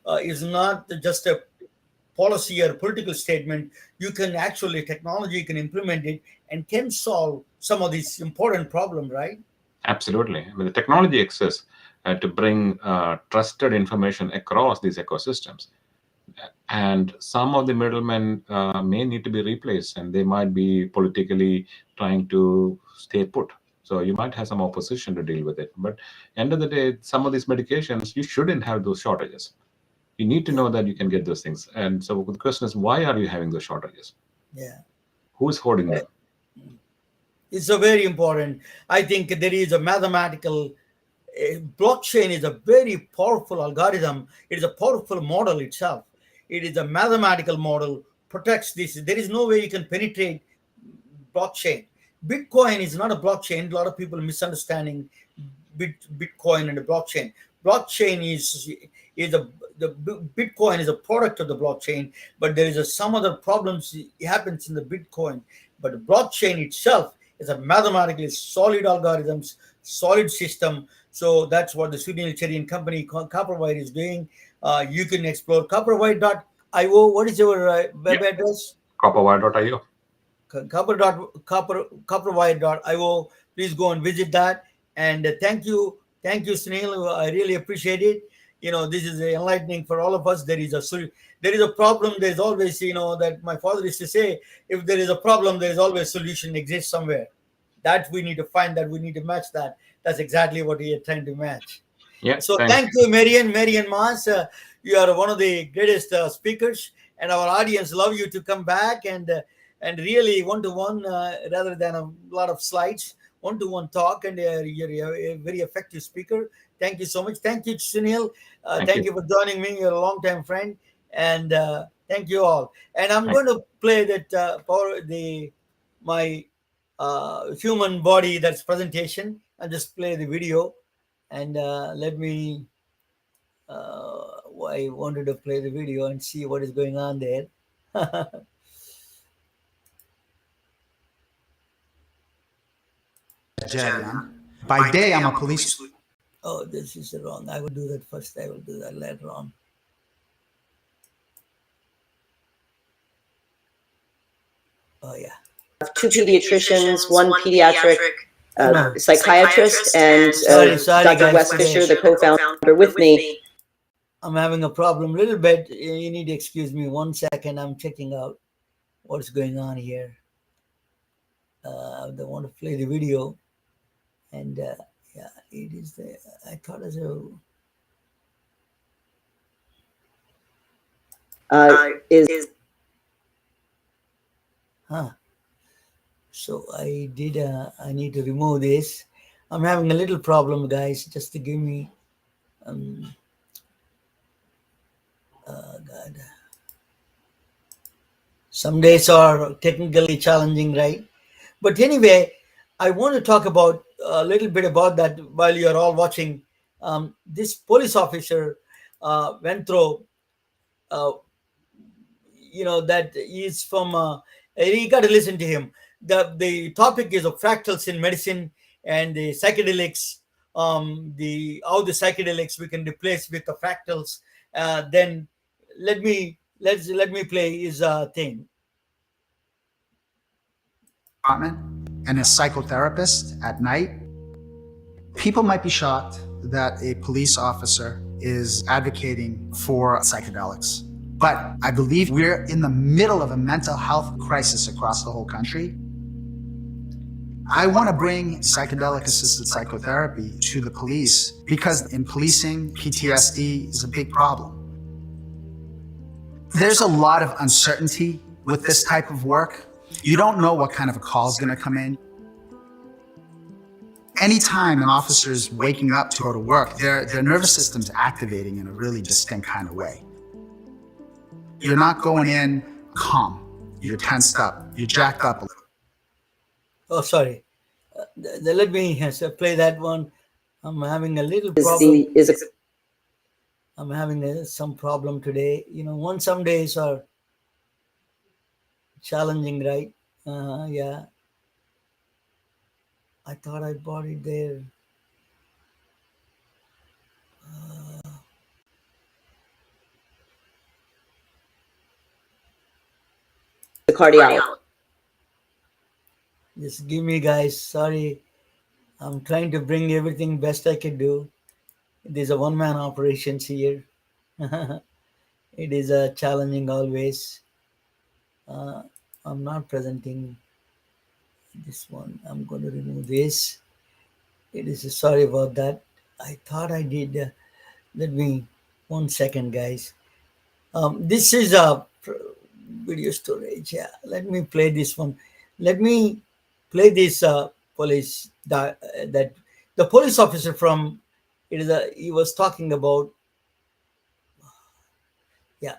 Speaker 1: it's not just a policy or political statement. You can actually technology can implement it and can solve some of these important problems, right?
Speaker 3: absolutely, I mean, the technology exists to bring trusted information across these ecosystems. And some of the middlemen may need to be replaced, and they might be politically trying to stay put. So you might have some opposition to deal with it. But end of the day, some of these medications, you shouldn't have those shortages. You need to
Speaker 1: Yeah,
Speaker 3: know that you can get those things. And so the question is, why are you having those shortages?
Speaker 1: yeah.
Speaker 3: Who's hoarding
Speaker 1: Eh,
Speaker 3: them?
Speaker 1: it's a very important. I think there is a mathematical blockchain is a very powerful algorithm. It is a powerful model itself. It is a mathematical model, protects this. There is no way you can penetrate blockchain. Bitcoin is not a blockchain. A lot of people misunderstanding Bitcoin and the blockchain. Blockchain is a Bitcoin is a product of the blockchain, but there is some other problems happens in the Bitcoin. But the blockchain itself is a mathematically solid algorithms, solid system. So that's what the Sweden company called Copperwhite is doing. You can explore copperwhite.io. What is your
Speaker 3: Yeah,
Speaker 1: web address?
Speaker 3: copperwire.io.
Speaker 1: Copperwire.io. Please go and visit that. And thank you, Sunil. I really appreciate it. This is enlightening for all of us. There is a problem. There's always, that my father used to say, if there is a problem, there is always solution exists somewhere. That we need to find that we need to match that. That's exactly what we are trying to match.
Speaker 3: Yeah,
Speaker 1: So
Speaker 3: thanks.
Speaker 1: thank you, Marian Mas. You are one of the greatest speakers, and our audience love you to come back and really one to one rather than a lot of slides. One to one talk, and you're a very effective speaker. Thank you so much. Thank you, Sunil.
Speaker 3: Thank
Speaker 1: Thank
Speaker 3: you.
Speaker 1: you for joining me. You're a long time friend, and thank you all. And I'm
Speaker 3: Thank
Speaker 1: going to play that my human body that's presentation. I'll just play the video and let me I wanted to play the video and see what is going on there.
Speaker 4: Nigerian. By day, I'm a police.
Speaker 1: Oh, this is wrong. I will do that first. I will do that later on. Oh, yeah.
Speaker 2: Two pediatricians, one pediatric
Speaker 1: No.
Speaker 2: psychiatrist, and
Speaker 1: Sorry,
Speaker 2: Dr.
Speaker 1: guys.
Speaker 2: Wes Fisher, the co-founder, with me.
Speaker 1: I'm having a problem a little bit. You need to excuse me 1 second. I'm checking out what's going on here. I want to play the video. And yeah, it is there. I thought as a.
Speaker 2: is
Speaker 1: Huh. So I need to remove this. I'm having a little problem, guys. Just to give me, um, God. Some days are technically challenging, right? But anyway, I want to talk about a little bit about that while you're all watching. This police officer went through, uh, that he's from. You got to listen to him. The topic is of fractals in medicine and the psychedelics. The how the psychedelics we can replace with the fractals. Then let me play his thing.
Speaker 4: apartment and a psychotherapist at night. People might be shocked that a police officer is advocating for psychedelics. But I believe we're in the middle of a mental health crisis across the whole country. I want to bring psychedelic assisted psychotherapy to the police because in policing, PTSD is a big problem. There's a lot of uncertainty with this type of work. You don't know what kind of a call is going to come in. Anytime an officer is waking up to go to work, their nervous system's activating in a really distinct kind of way. You're not going in calm. You're tensed up. You're jacked up a little.
Speaker 1: Oh, sorry. Let me play that one. I'm having a little
Speaker 2: is
Speaker 1: problem.
Speaker 2: the is a
Speaker 1: I'm having some problem today. Some days are challenging, right? Yeah. I thought I bought it there.
Speaker 2: cardiologist.
Speaker 1: Just give me, guys. Sorry. I'm trying to bring everything best I can do. There's a one-man operations here. It is challenging always. Uh, I'm not presenting this one. I'm going to remove this. It is sorry about that. I thought I did. Let me 1 second, guys. This is a video storage. Yeah, let me play this one. Let me play this that the police officer from he was talking about. Yeah,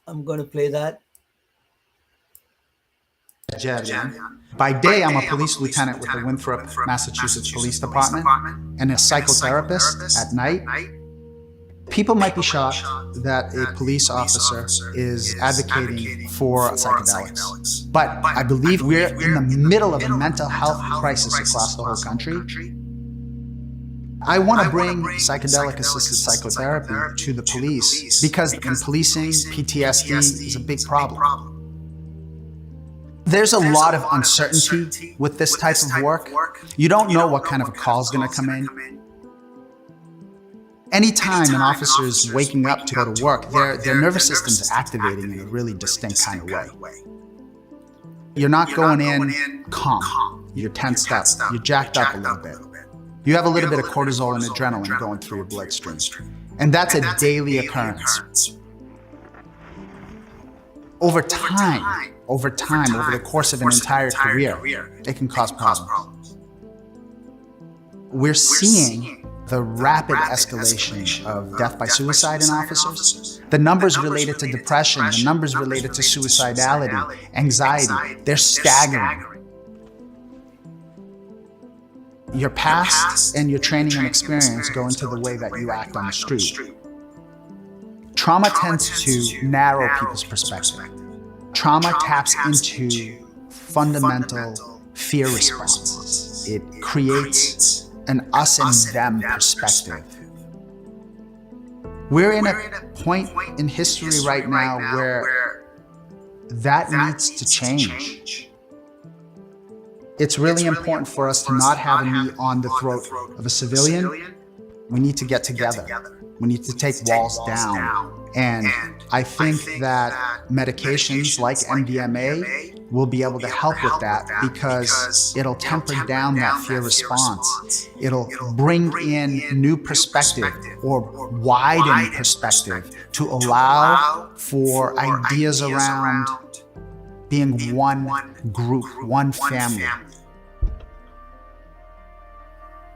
Speaker 1: I'm going to play that.
Speaker 4: By day, I'm a police lieutenant with the Winthrop, Massachusetts Police Department and a psychotherapist at night. People might be shocked that a police officer is advocating for psychedelics. But I believe we're in the middle of a mental health crisis across the whole country. I want to bring psychedelic assisted psychotherapy to the police because in policing, PTSD is a big problem. There's a lot of uncertainty with this type of work. You don't know what kind of a call is going to come in. Anytime an officer is waking up to go to work, their nervous system's activating in a really distinct kind of way. You're not going in calm. You're tensed up. You're jacked up a little bit. You have a little bit of cortisol and adrenaline going through your bloodstream. And that's a daily occurrence. Over time, over the course of an entire career, it can cause problems. We're seeing the rapid escalation of death by suicide in officers. The numbers related to depression, the numbers related to suicidality, anxiety, they're staggering. Your past and your training and experience go into the way that you act on the street. Trauma tends to narrow people's perspective. Trauma taps into fundamental fear responses. It creates an us and them perspective. We're in a point in history right now where that needs to change. It's really important for us to not have a knee on the throat of a civilian. We need to get together. We need to take walls down. And I think that medications like MDMA will be able to help with that because it'll temper down that fear response. It'll bring in new perspective or widen perspective to allow for ideas around being one group, one family.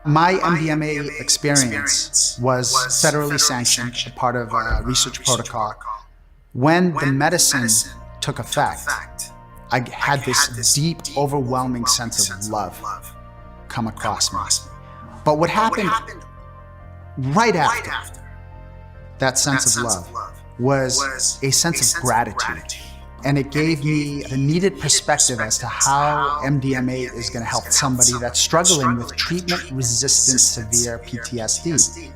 Speaker 4: My MDMA experience was federally sanctioned, a part of a research protocol. When the medicine took effect, I had this deep, overwhelming sense of love come across me. But what happened right after that sense of love was a sense of gratitude. And it gave me the needed perspective as to how MDMA is going to help somebody that's struggling with treatment-resistant severe PTSD.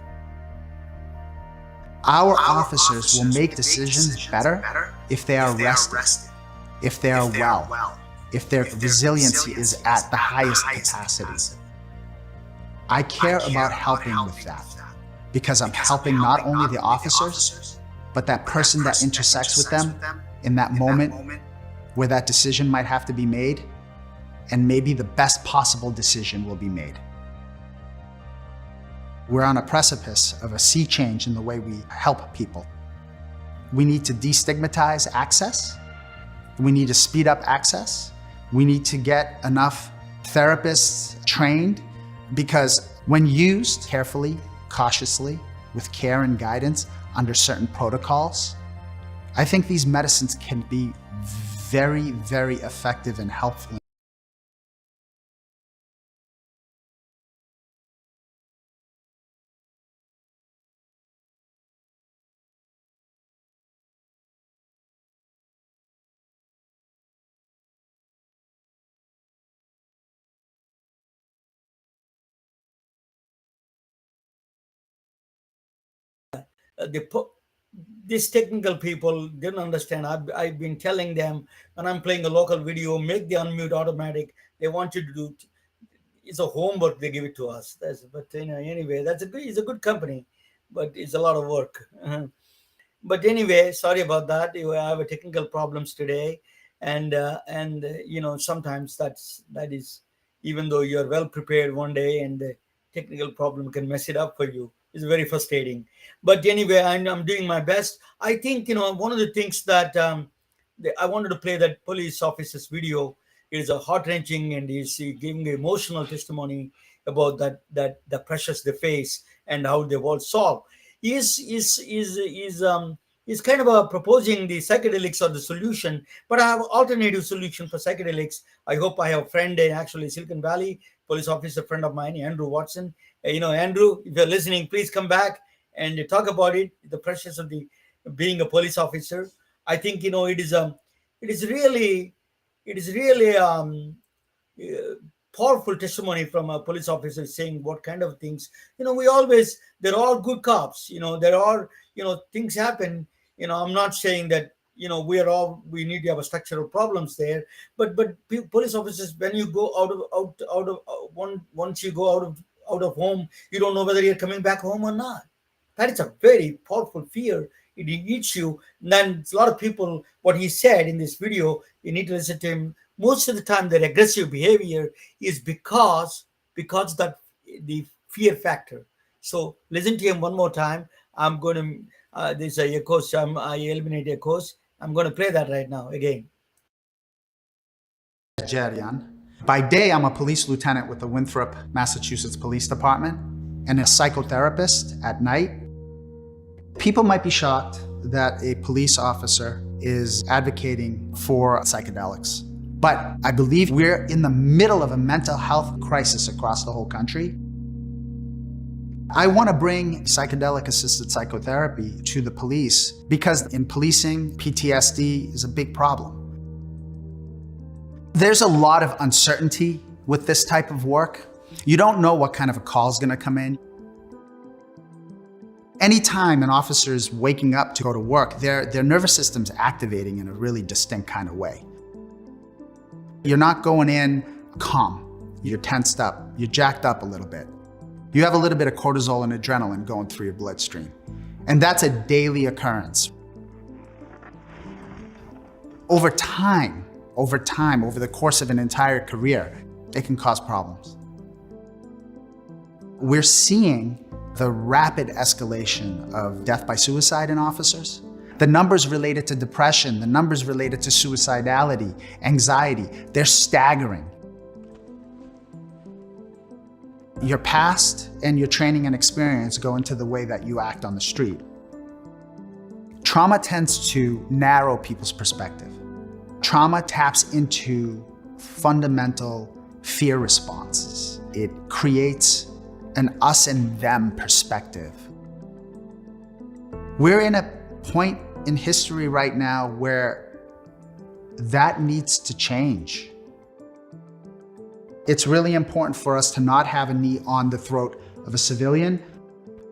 Speaker 4: Our officers will make decisions better if they are rested, if they are well, if their resiliency is at the highest capacity. I care about helping with that because I'm helping not only the officers, but that person that intersects with them in that moment where that decision might have to be made, and maybe the best possible decision will be made. We're on a precipice of a sea change in the way we help people. We need to destigmatize access. We need to speed up access. We need to get enough therapists trained, because when used carefully, cautiously, with care and guidance under certain protocols, I think these medicines can be very, very effective and helpful.
Speaker 1: The these technical people didn't understand. I've been telling them when I'm playing a local video, make the unmute automatic. They want you to do. It's a homework they give it to us. But anyway, it's a good company, but it's a lot of work. But anyway, sorry about that. I have a technical problems today, and sometimes that is, even though you're well prepared one day and the technical problem can mess it up for you. It's very frustrating. But anyway, I'm doing my best. I think one of the things that I wanted to play that police officer's video. It is a heart wrenching, and he's giving emotional testimony about that the pressures they face and how they've all solved. Is kind of proposing the psychedelics are the solution, but I have alternative solution for psychedelics. I hope I have a friend in actually Silicon Valley, police officer friend of mine, Andrew Watson. Andrew, if you're listening, please come back and talk about it. The pressures of the being a police officer. I think it is really uh, powerful testimony from a police officer saying what kind of things. We always, they're all good cops. There are, things happen. I'm not saying that we need to have a structural problems there, but police officers, when you go out of once you go out of home, you don't know whether you're coming back home or not. That is a very powerful fear. It eats you. And then a lot of people, what he said in this video, you need to listen to him. Most of the time, their aggressive behavior is because that the fear factor. So listen to him one more time. I'm going to there's a echoes. I eliminate echoes. I'm going to play that right now again.
Speaker 4: Jerian. By day, I'm a police lieutenant with the Winthrop, Massachusetts Police Department and a psychotherapist at night. People might be shocked that a police officer is advocating for psychedelics, but I believe we're in the middle of a mental health crisis across the whole country. I want to bring psychedelic-assisted psychotherapy to the police because in policing, PTSD is a big problem. There's a lot of uncertainty with this type of work. You don't know what kind of a call is going to come in. Anytime an officer is waking up to go to work, their nervous system's activating in a really distinct kind of way. You're not going in calm. You're tensed up. You're jacked up a little bit. You have a little bit of cortisol and adrenaline going through your bloodstream. And that's a daily occurrence. Over time, over time, over the course of an entire career, it can cause problems. We're seeing the rapid escalation of death by suicide in officers. The numbers related to depression, the numbers related to suicidality, anxiety, they're staggering. Your past and your training and experience go into the way that you act on the street. Trauma tends to narrow people's perspective. Trauma taps into fundamental fear responses. It creates an us and them perspective. We're in a point in history right now where that needs to change. It's really important for us to not have a knee on the throat of a civilian.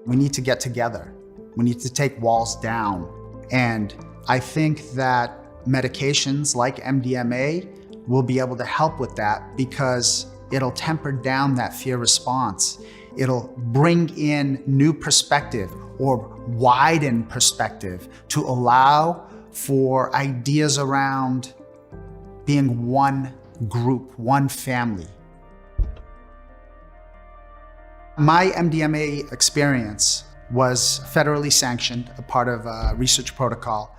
Speaker 4: We need to get together. We need to take walls down. And I think that medications like MDMA will be able to help with that because it'll temper down that fear response. It'll bring in new perspective or widen perspective to allow for ideas around being one group, one family. My MDMA experience was federally sanctioned, a part of a research protocol.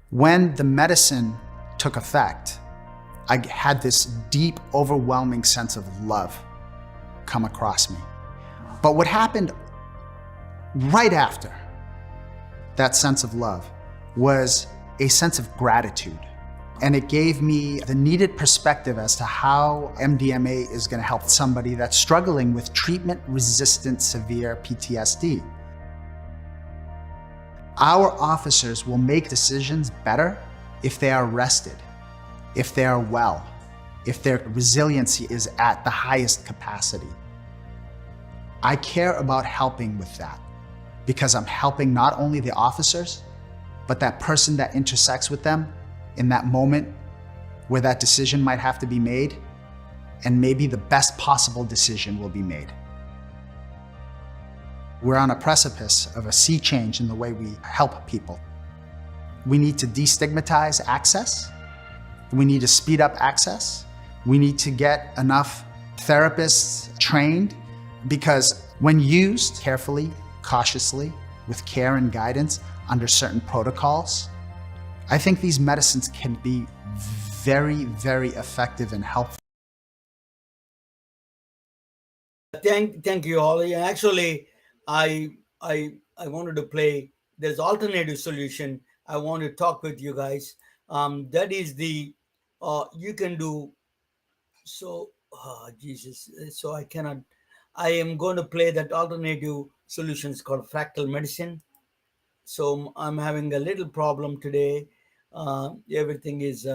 Speaker 4: When the medicine took effect, I had this deep, overwhelming sense of love come across me. But what happened right after that sense of love was a sense of gratitude. And it gave me the needed perspective as to how MDMA is going to help somebody that's struggling with treatment-resistant severe PTSD. Our officers will make decisions better if they are rested, if they are well, if their resiliency is at the highest capacity. I care about helping with that because I'm helping not only the officers, but that person that intersects with them in that moment where that decision might have to be made, and maybe the best possible decision will be made. We're on a precipice of a sea change in the way we help people. We need to destigmatize access. We need to speed up access. We need to get enough therapists trained because when used carefully, cautiously, with care and guidance under certain protocols, I think these medicines can be very, very effective and helpful.
Speaker 1: Thank you all. Yeah, actually, I wanted to play. There's alternative solution. I want to talk with you guys. That is the you can do so. Jesus, so I cannot. I am going to play that alternative solutions called fractal medicine. So I'm having a little problem today. Everything is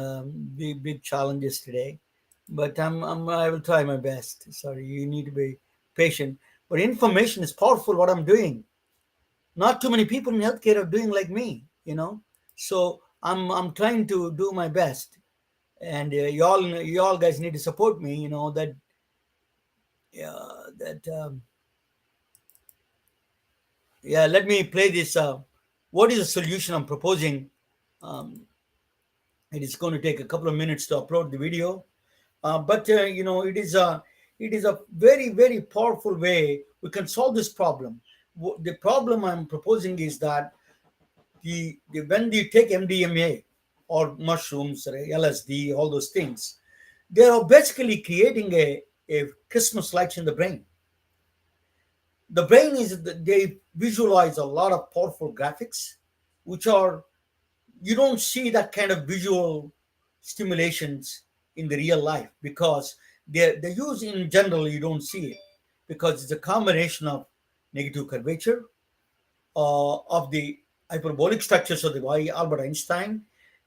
Speaker 1: big challenges today, but I will try my best. Sorry, you need to be patient. But information is powerful. What I'm doing, not too many people in healthcare are doing like me. So I'm trying to do my best, and you all guys need to support me. That yeah. Let me play this. What is the solution I'm proposing? Um, It is going to take a couple of minutes to upload the video, but it is a very powerful way we can solve this problem. The problem I'm proposing is that when you take MDMA or mushrooms, or LSD, all those things, they are basically creating a Christmas lights in the brain. The brain is they visualize a lot of powerful graphics, which are you don't see that kind of visual stimulations in the real life because they use in general you don't see it because it's a combination of negative curvature of the hyperbolic structures of the Y Albert Einstein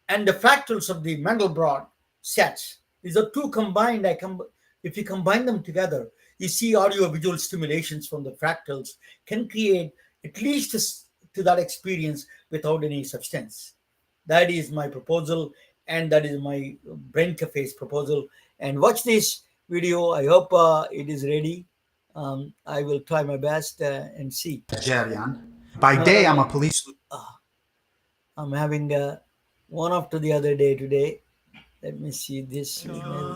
Speaker 1: and the fractals of the Mandelbrot sets. These are two combined. If you combine them together, you see audio visual stimulations from the fractals can create at least to that experience without any substance. That is my proposal, and that is my Brain Cafe's proposal. And watch this video. I hope it is ready. I will try my best and see.
Speaker 4: Jerian. By day, I'm a police.
Speaker 1: I'm having one after the other day today. Let me see this email.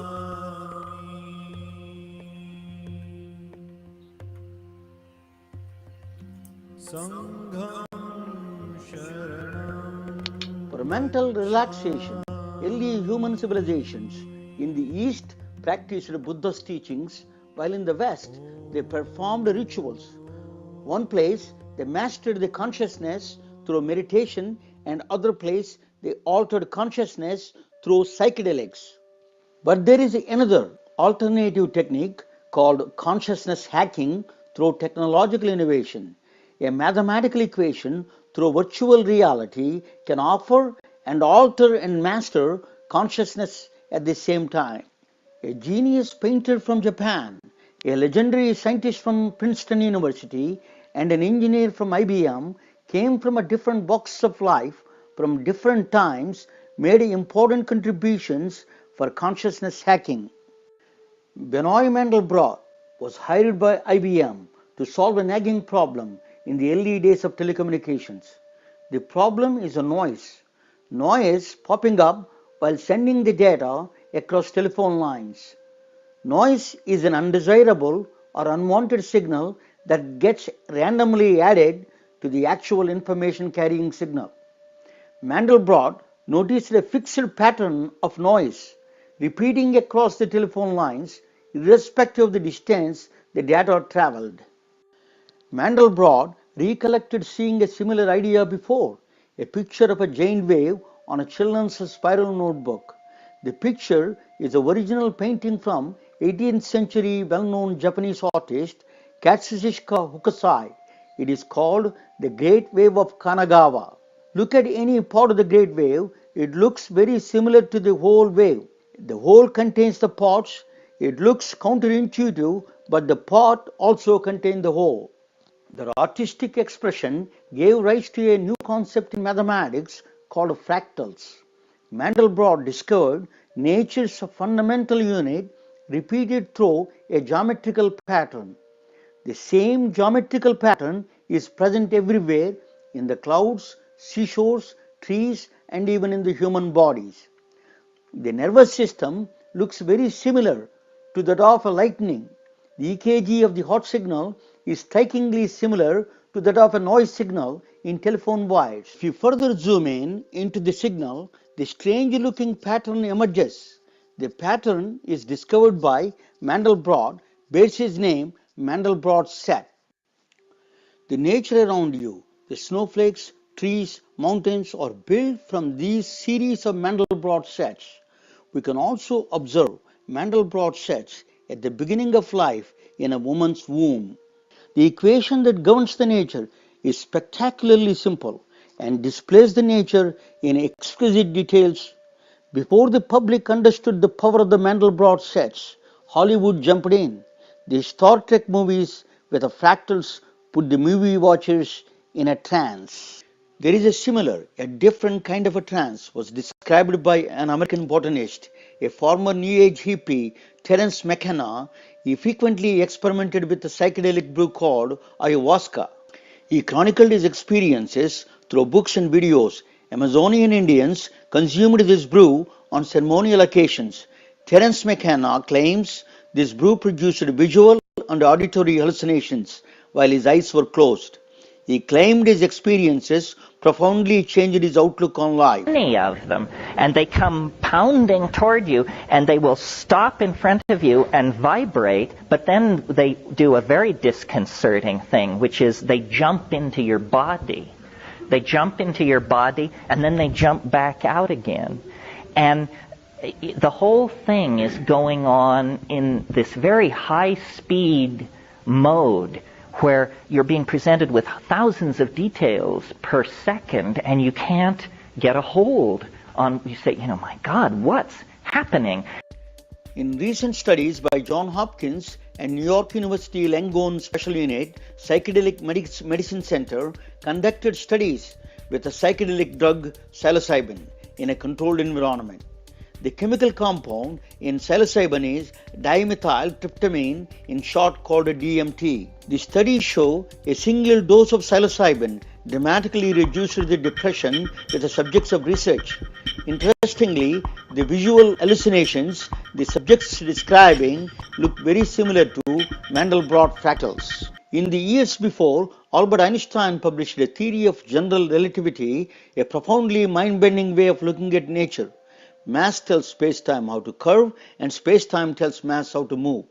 Speaker 5: For mental relaxation, early human civilizations in the East practiced Buddha's teachings, while in the West they performed rituals. One place they mastered the consciousness through meditation, and other place they altered consciousness through psychedelics. But there is another alternative technique called consciousness hacking through technological innovation. A mathematical equation through virtual reality can offer and alter and master consciousness at the same time. A genius painter from Japan, a legendary scientist from Princeton University, and an engineer from IBM came from a different walks of life, from different times, made important contributions for consciousness hacking. Benoit Mandelbrot was hired by IBM to solve a nagging problem in the early days of telecommunications. The problem is a noise popping up while sending the data across telephone lines. Noise is an undesirable or unwanted signal that gets randomly added to the actual information carrying signal. Mandelbrot noticed a fixed pattern of noise repeating across the telephone lines irrespective of the distance the data traveled. Mandelbrot recollected seeing a similar idea before, a picture of a giant wave on a children's spiral notebook. The picture is the original painting from 18th century well-known Japanese artist Katsushika Hokusai. It is called the Great Wave of Kanagawa. Look at any part of the Great Wave, it looks very similar to the whole wave. The whole contains the parts. It looks counterintuitive, but the part also contains the whole. The artistic expression gave rise to a new concept in mathematics called fractals. Mandelbrot discovered nature's fundamental unit repeated through a geometrical pattern. The same geometrical pattern is present everywhere in the clouds, seashores, trees, and even in the human bodies. The nervous system looks very similar to that of a lightning. The EKG of the heart signal is strikingly similar to that of a noise signal in telephone wires. If you further zoom in into the signal, the strange looking pattern emerges. The pattern is discovered by Mandelbrot, bears his name Mandelbrot set. The nature around you, the snowflakes, trees, mountains are built from these series of Mandelbrot sets. We can also observe Mandelbrot sets at the beginning of life in a woman's womb. The equation that governs the nature is spectacularly simple and displays the nature in exquisite details. Before the public understood the power of the Mandelbrot sets, Hollywood jumped in. The Star Trek movies with the fractals put the movie watchers in a trance. There is a different kind of a trance was described by an American botanist, a former New Age hippie, Terence McKenna. He frequently experimented with a psychedelic brew called ayahuasca. He chronicled his experiences through books and videos. Amazonian Indians consumed this brew on ceremonial occasions. Terence McKenna claims this brew produced visual and auditory hallucinations while his eyes were closed. He claimed his experiences profoundly changed his outlook on life.
Speaker 6: Many of them, and they come pounding toward you, and they will stop in front of you and vibrate, but then they do a very disconcerting thing, which is they jump into your body. They jump into your body, and then they jump back out again. And the whole thing is going on in this very high-speed mode, where you're being presented with thousands of details per second, and you can't get a hold on, you say, my God, what's happening?
Speaker 5: In recent studies by Johns Hopkins and New York University Langone Special Unit Psychedelic Medicine Center conducted studies with the psychedelic drug psilocybin in a controlled environment. The chemical compound in psilocybin is dimethyltryptamine, in short called a DMT. The studies show a single dose of psilocybin dramatically reduces the depression with the subjects of research. Interestingly, Interestingly, the visual hallucinations the subjects describing look very similar to Mandelbrot fractals. In the years before, Albert Einstein published a theory of general relativity, a profoundly mind-bending way of looking at nature. Mass tells space-time how to curve, and space-time tells mass how to move.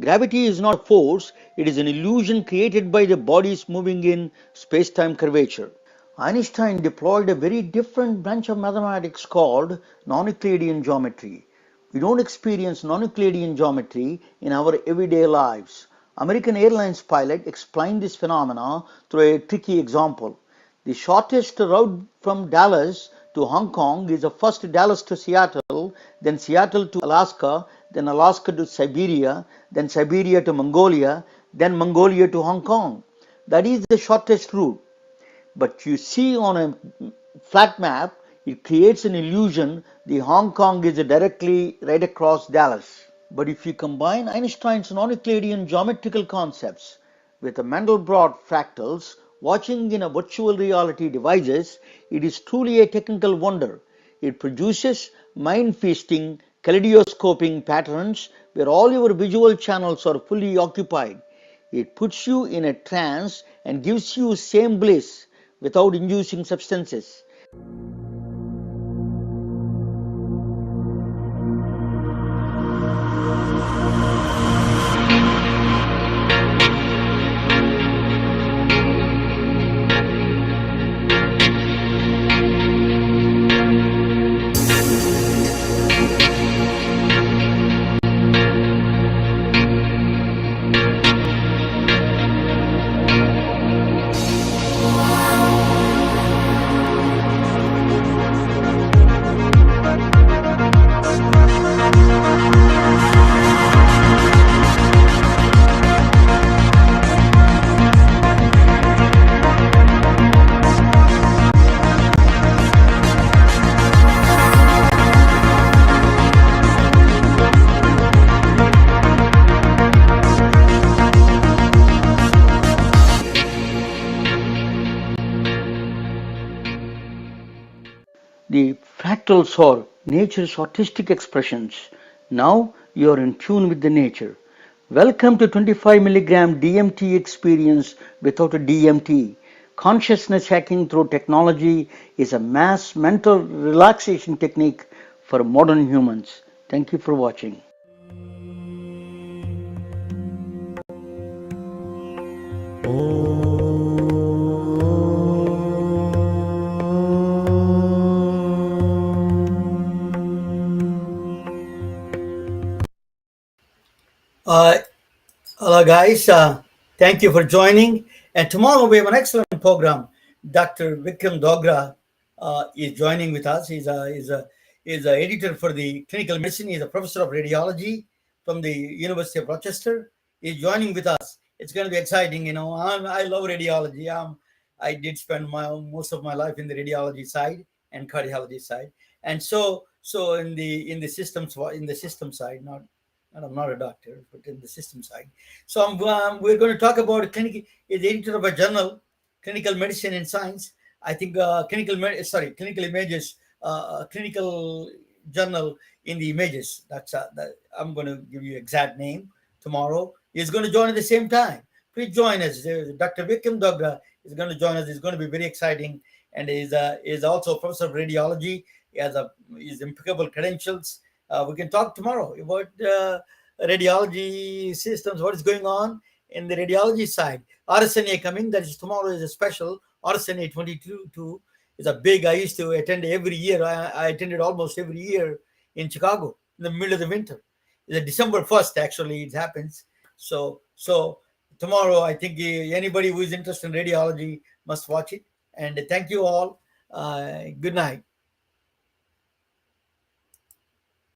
Speaker 5: Gravity is not a force, it is an illusion created by the bodies moving in space-time curvature. Einstein deployed a very different branch of mathematics called non-Euclidean geometry. We don't experience non-Euclidean geometry in our everyday lives. American Airlines pilot explained this phenomena through a tricky example. The shortest route from Dallas to Hong Kong is first Dallas to Seattle, then Seattle to Alaska, then Alaska to Siberia, then Siberia to Mongolia, then Mongolia to Hong Kong. That is the shortest route. But you see on a flat map, it creates an illusion the Hong Kong is directly right across Dallas. But if you combine Einstein's non-Euclidean geometrical concepts with the Mandelbrot fractals, watching in a virtual reality devices, it is truly a technical wonder. It produces mind-feasting, kaleidoscoping patterns where all your visual channels are fully occupied. It puts you in a trance and gives you same bliss without inducing substances. The fractals are nature's artistic expressions. Now you are in tune with the nature. Welcome to 25 milligram DMT experience without a DMT. Consciousness hacking through technology is a mass mental relaxation technique for modern humans. Thank you for watching.
Speaker 1: Uh, Hello, guys. Thank you for joining. And tomorrow we have an excellent program. Dr. Vikram Dogra is joining with us. He's a editor for the clinical medicine. He's a professor of radiology from the University of Rochester. He's joining with us. It's going to be exciting. I love radiology. I did spend most of my life in the radiology side and cardiology side, and so in the system side, not and I'm not a doctor, but in the system side. So we're going to talk about clinical. Is the editor of a journal, Clinical Medicine and Science. I think clinical images, clinical journal in the images. I'm going to give you exact name tomorrow. He's going to join at the same time. Please join us. Dr. Vikram Dogra is going to join us. It's going to be very exciting, and is also a professor of radiology. He has his impeccable credentials. We can talk tomorrow about radiology systems, what is going on in the radiology side. RSNA coming, that is tomorrow is a special. RSNA 22 is a big, I used to attend every year. I attended almost every year in Chicago in the middle of the winter. It's December 1st, actually, it happens. So tomorrow, I think anybody who is interested in radiology must watch it. And thank you all. Good night.